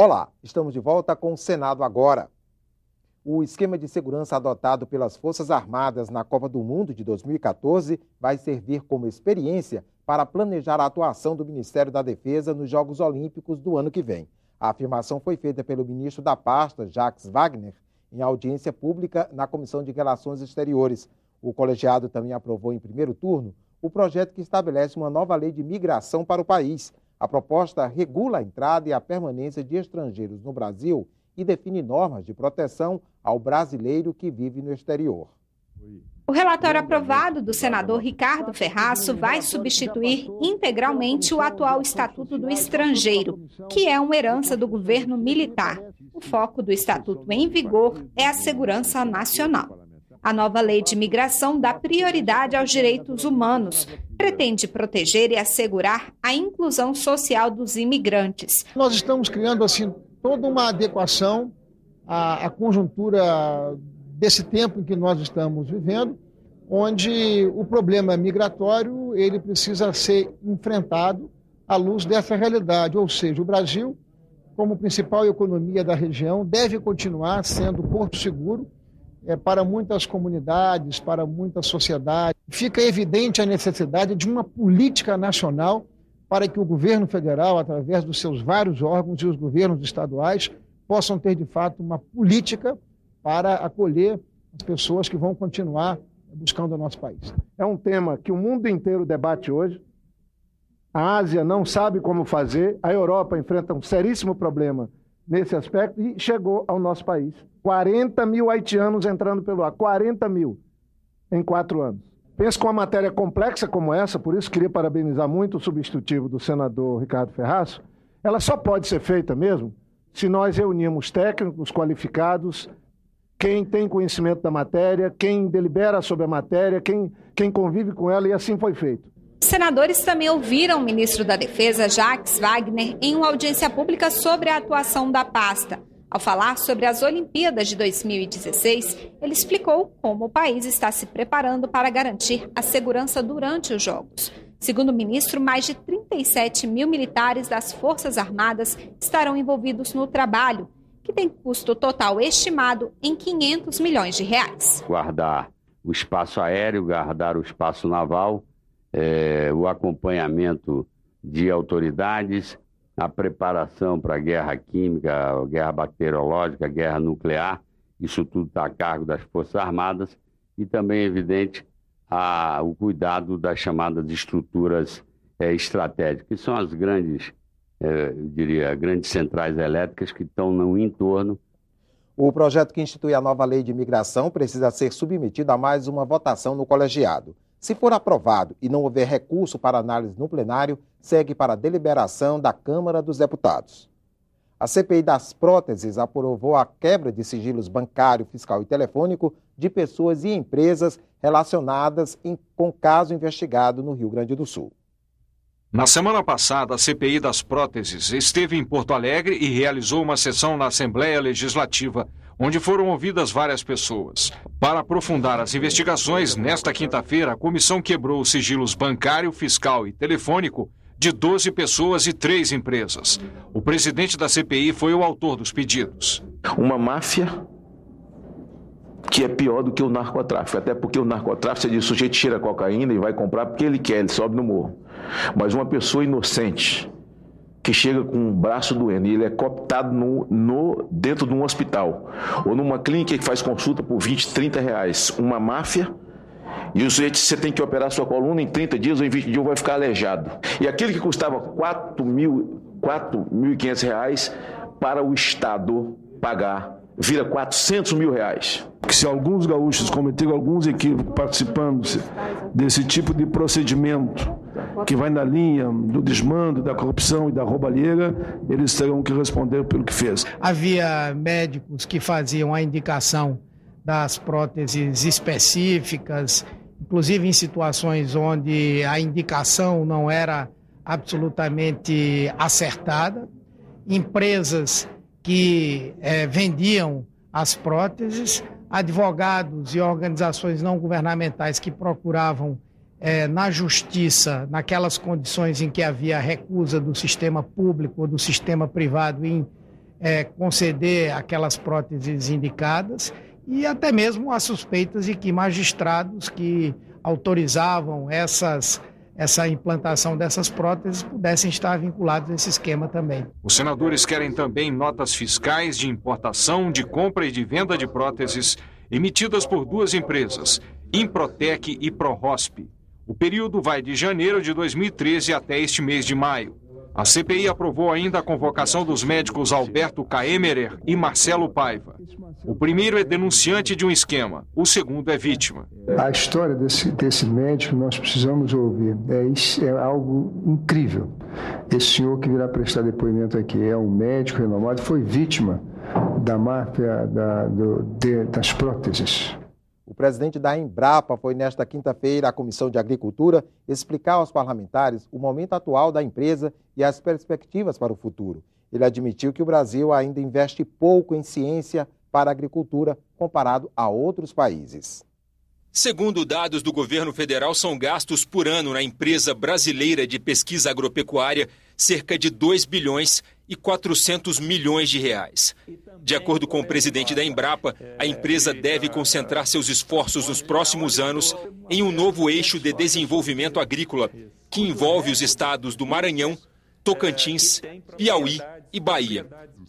Olá, estamos de volta com o Senado Agora. O esquema de segurança adotado pelas Forças Armadas na Copa do Mundo de 2014 vai servir como experiência para planejar a atuação do Ministério da Defesa nos Jogos Olímpicos do ano que vem. A afirmação foi feita pelo ministro da pasta, Jacques Wagner, em audiência pública na Comissão de Relações Exteriores. O colegiado também aprovou em primeiro turno o projeto que estabelece uma nova lei de migração para o país. A proposta regula a entrada e a permanência de estrangeiros no Brasil e define normas de proteção ao brasileiro que vive no exterior. O relatório aprovado do senador Ricardo Ferraço vai substituir integralmente o atual Estatuto do Estrangeiro, que é uma herança do governo militar. O foco do Estatuto em vigor é a segurança nacional. A nova lei de imigração dá prioridade aos direitos humanos, pretende proteger e assegurar a inclusão social dos imigrantes. Nós estamos criando assim toda uma adequação à conjuntura desse tempo em que nós estamos vivendo, onde o problema migratório ele precisa ser enfrentado à luz dessa realidade, ou seja, o Brasil, como principal economia da região, deve continuar sendo porto seguro para muitas comunidades, para muita sociedade. Fica evidente a necessidade de uma política nacional para que o governo federal, através dos seus vários órgãos e os governos estaduais, possam ter, de fato, uma política para acolher as pessoas que vão continuar buscando o nosso país. É um tema que o mundo inteiro debate hoje. A Ásia não sabe como fazer, a Europa enfrenta um seríssimo problema nesse aspecto e chegou ao nosso país. 40 mil haitianos entrando pelo ar, 40 mil em 4 anos. Penso que uma matéria complexa como essa, por isso queria parabenizar muito o substitutivo do senador Ricardo Ferraço, ela só pode ser feita mesmo se nós reunirmos técnicos qualificados, quem tem conhecimento da matéria, quem delibera sobre a matéria, quem convive com ela, e assim foi feito. Senadores também ouviram o ministro da Defesa, Jacques Wagner, em uma audiência pública sobre a atuação da pasta. Ao falar sobre as Olimpíadas de 2016, ele explicou como o país está se preparando para garantir a segurança durante os Jogos. Segundo o ministro, mais de 37 mil militares das Forças Armadas estarão envolvidos no trabalho, que tem custo total estimado em 500 milhões de reais. Guardar o espaço aéreo, guardar o espaço naval, o acompanhamento de autoridades, a preparação para a guerra química, a guerra bacteriológica, a guerra nuclear, isso tudo está a cargo das Forças Armadas, e também, é evidente, o cuidado das chamadas estruturas estratégicas, que são as grandes, grandes centrais elétricas que estão no entorno. O projeto que institui a nova lei de imigração precisa ser submetido a mais uma votação no colegiado. Se for aprovado e não houver recurso para análise no plenário, segue para a deliberação da Câmara dos Deputados. A CPI das próteses aprovou a quebra de sigilos bancário, fiscal e telefônico de pessoas e empresas relacionadas com caso investigado no Rio Grande do Sul. Na semana passada, a CPI das próteses esteve em Porto Alegre e realizou uma sessão na Assembleia Legislativa, onde foram ouvidas várias pessoas. Para aprofundar as investigações, nesta quinta-feira, a comissão quebrou os sigilos bancário, fiscal e telefônico de 12 pessoas e 3 empresas. O presidente da CPI foi o autor dos pedidos. Uma máfia que é pior do que o narcotráfico, até porque o narcotráfico, você diz, o sujeito cheira cocaína e vai comprar porque ele quer, ele sobe no morro. Mas uma pessoa inocente, que chega com um braço doendo e ele é cooptado dentro de um hospital ou numa clínica que faz consulta por 20, 30 reais, uma máfia, e o sujeito, você tem que operar sua coluna em 30 dias ou em 20 dias vai ficar aleijado. E aquele que custava R$4.500 reais para o Estado pagar, vira R$400 mil. Que se alguns gaúchos cometeram alguns equívocos participando desse tipo de procedimento que vai na linha do desmando, da corrupção e da roubalheira, eles terão que responder pelo que fez. Havia médicos que faziam a indicação das próteses específicas, inclusive em situações onde a indicação não era absolutamente acertada, empresas que vendiam as próteses, advogados e organizações não governamentais que procuravam na justiça, naquelas condições em que havia recusa do sistema público ou do sistema privado em conceder aquelas próteses indicadas, e até mesmo as suspeitas de que magistrados que autorizavam essa implantação dessas próteses pudessem estar vinculados a esse esquema também. Os senadores querem também notas fiscais de importação, de compra e de venda de próteses emitidas por duas empresas, Improtec e ProHosp. O período vai de janeiro de 2013 até este mês de maio. A CPI aprovou ainda a convocação dos médicos Alberto Kaemerer e Marcelo Paiva. O primeiro é denunciante de um esquema, o segundo é vítima. A história desse médico nós precisamos ouvir. É algo incrível. Esse senhor que virá prestar depoimento aqui é um médico renomado, foi vítima da máfia das próteses. O presidente da Embrapa foi nesta quinta-feira à Comissão de Agricultura explicar aos parlamentares o momento atual da empresa e as perspectivas para o futuro. Ele admitiu que o Brasil ainda investe pouco em ciência para a agricultura comparado a outros países. Segundo dados do governo federal, são gastos por ano na empresa brasileira de pesquisa agropecuária cerca de 2 bilhões e 400 milhões de reais. De acordo com o presidente da Embrapa, a empresa deve concentrar seus esforços nos próximos anos em um novo eixo de desenvolvimento agrícola, que envolve os estados do Maranhão, Tocantins, Piauí e Bahia.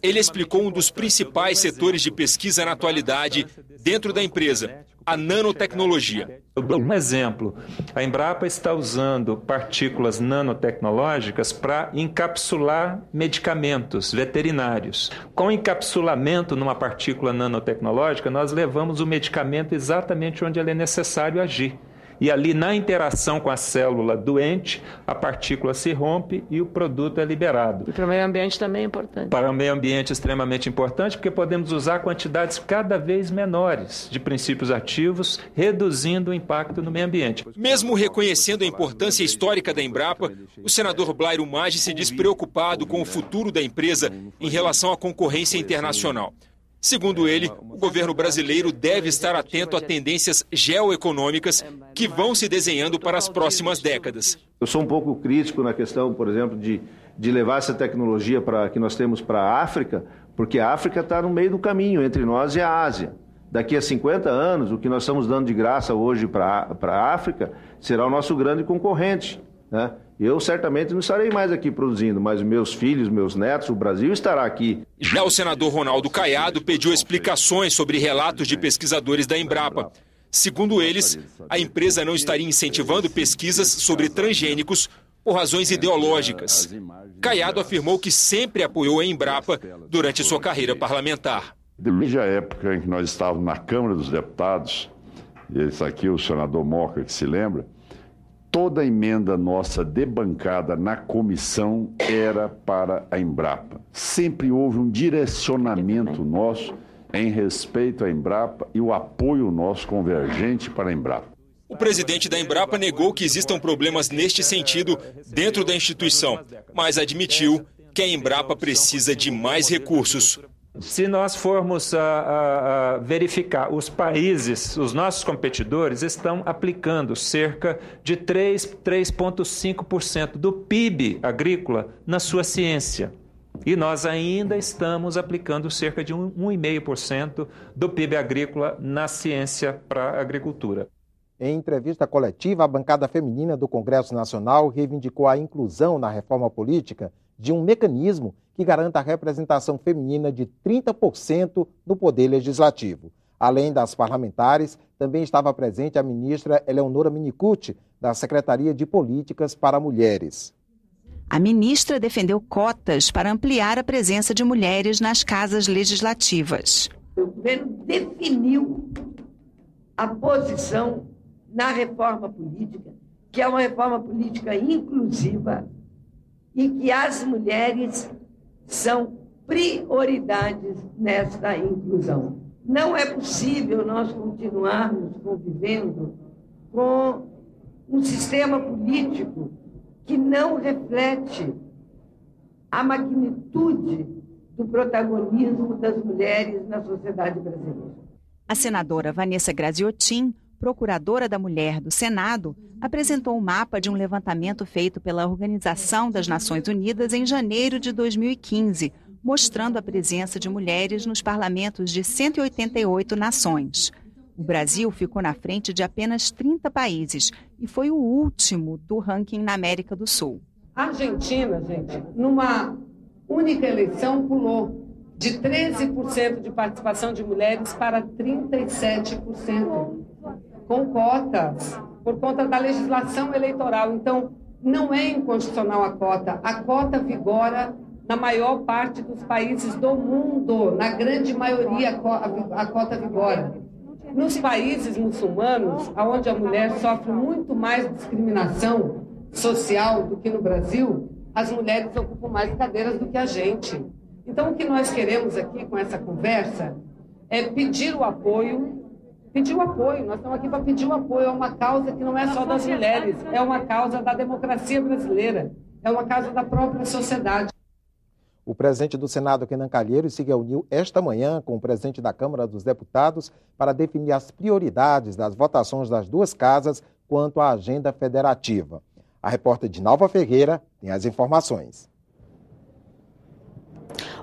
Ele explicou um dos principais setores de pesquisa na atualidade dentro da empresa, a nanotecnologia. Um exemplo, a Embrapa está usando partículas nanotecnológicas para encapsular medicamentos veterinários. Com o encapsulamento numa partícula nanotecnológica, nós levamos o medicamento exatamente onde ele é necessário agir. E ali, na interação com a célula doente, a partícula se rompe e o produto é liberado. E para o meio ambiente também é importante. Para o meio ambiente é extremamente importante, porque podemos usar quantidades cada vez menores de princípios ativos, reduzindo o impacto no meio ambiente. Mesmo reconhecendo a importância histórica da Embrapa, o senador Blairo Maggi se diz preocupado com o futuro da empresa em relação à concorrência internacional. Segundo ele, o governo brasileiro deve estar atento a tendências geoeconômicas que vão se desenhando para as próximas décadas. Eu sou um pouco crítico na questão, por exemplo, de levar essa tecnologia que nós temos para a África, porque a África está no meio do caminho entre nós e a Ásia. Daqui a 50 anos, o que nós estamos dando de graça hoje para a África será o nosso grande concorrente, né? Eu certamente não estarei mais aqui produzindo, mas meus filhos, meus netos, o Brasil estará aqui. Já o senador Ronaldo Caiado pediu explicações sobre relatos de pesquisadores da Embrapa. Segundo eles, a empresa não estaria incentivando pesquisas sobre transgênicos por razões ideológicas. Caiado afirmou que sempre apoiou a Embrapa durante sua carreira parlamentar. Desde a época em que nós estávamos na Câmara dos Deputados, esse aqui o senador Moca que se lembra, toda a emenda nossa de bancada na comissão era para a Embrapa. Sempre houve um direcionamento nosso em respeito à Embrapa e o apoio nosso convergente para a Embrapa. O presidente da Embrapa negou que existam problemas neste sentido dentro da instituição, mas admitiu que a Embrapa precisa de mais recursos. Se nós formos verificar, os países, os nossos competidores estão aplicando cerca de 3,5% do PIB agrícola na sua ciência. E nós ainda estamos aplicando cerca de 1,5% do PIB agrícola na ciência para a agricultura. Em entrevista coletiva, a bancada feminina do Congresso Nacional reivindicou a inclusão na reforma política de um mecanismo que garanta a representação feminina de 30% no Poder Legislativo. Além das parlamentares, também estava presente a ministra Eleonora Minicucci, da Secretaria de Políticas para Mulheres. A ministra defendeu cotas para ampliar a presença de mulheres nas casas legislativas. O governo definiu a posição na reforma política, que é uma reforma política inclusiva e que as mulheres são prioridades nesta inclusão. Não é possível nós continuarmos convivendo com um sistema político que não reflete a magnitude do protagonismo das mulheres na sociedade brasileira. A senadora Vanessa Graziotin, procuradora da Mulher do Senado, apresentou um mapa de um levantamento feito pela Organização das Nações Unidas em janeiro de 2015, mostrando a presença de mulheres nos parlamentos de 188 nações. O Brasil ficou na frente de apenas 30 países e foi o último do ranking na América do Sul. A Argentina, gente, numa única eleição pulou de 13% de participação de mulheres para 37%, com cotas, por conta da legislação eleitoral. Então, não é inconstitucional a cota vigora na maior parte dos países do mundo, na grande maioria a cota vigora. Nos países muçulmanos, onde a mulher sofre muito mais discriminação social do que no Brasil, as mulheres ocupam mais cadeiras do que a gente. Então, o que nós queremos aqui com essa conversa é pedir o apoio. Nós estamos aqui para pedir o apoio. É uma causa que não é só das mulheres, é uma causa da democracia brasileira, é uma causa da própria sociedade. O presidente do Senado, Kenan Calheiros, se reuniu esta manhã com o presidente da Câmara dos Deputados para definir as prioridades das votações das duas casas quanto à agenda federativa. A repórter Dinalva Ferreira tem as informações.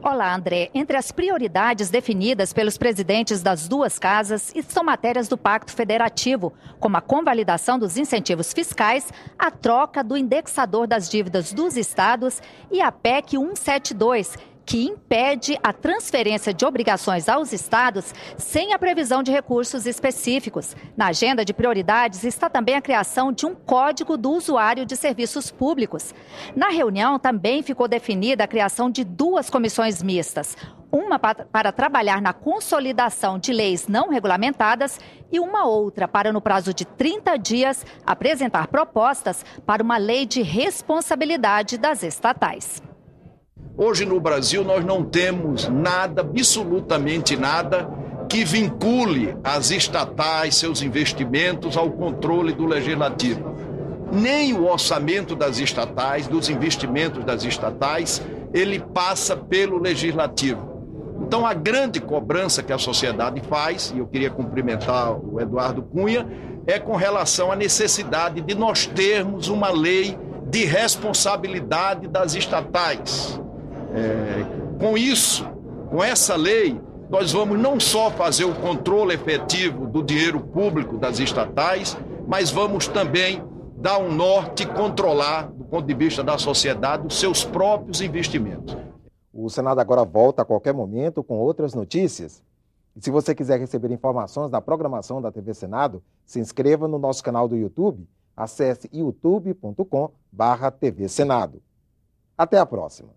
Olá, André. Entre as prioridades definidas pelos presidentes das duas casas estão matérias do Pacto Federativo, como a convalidação dos incentivos fiscais, a troca do indexador das dívidas dos estados e a PEC 172, que impede a transferência de obrigações aos estados sem a previsão de recursos específicos. Na agenda de prioridades está também a criação de um Código do Usuário de Serviços Públicos. Na reunião também ficou definida a criação de duas comissões mistas, uma para trabalhar na consolidação de leis não regulamentadas e uma outra para, no prazo de 30 dias, apresentar propostas para uma lei de responsabilidade das estatais. Hoje no Brasil nós não temos nada, absolutamente nada, que vincule as estatais, seus investimentos ao controle do legislativo. Nem o orçamento das estatais, dos investimentos das estatais, ele passa pelo legislativo. Então a grande cobrança que a sociedade faz, e eu queria cumprimentar o Eduardo Cunha, é com relação à necessidade de nós termos uma lei de responsabilidade das estatais. Com isso, com essa lei, nós vamos não só fazer o controle efetivo do dinheiro público das estatais, mas vamos também dar um norte e controlar, do ponto de vista da sociedade, os seus próprios investimentos. O Senado agora volta a qualquer momento com outras notícias. E se você quiser receber informações da programação da TV Senado, se inscreva no nosso canal do YouTube. Acesse youtube.com/TV Senado. Até a próxima.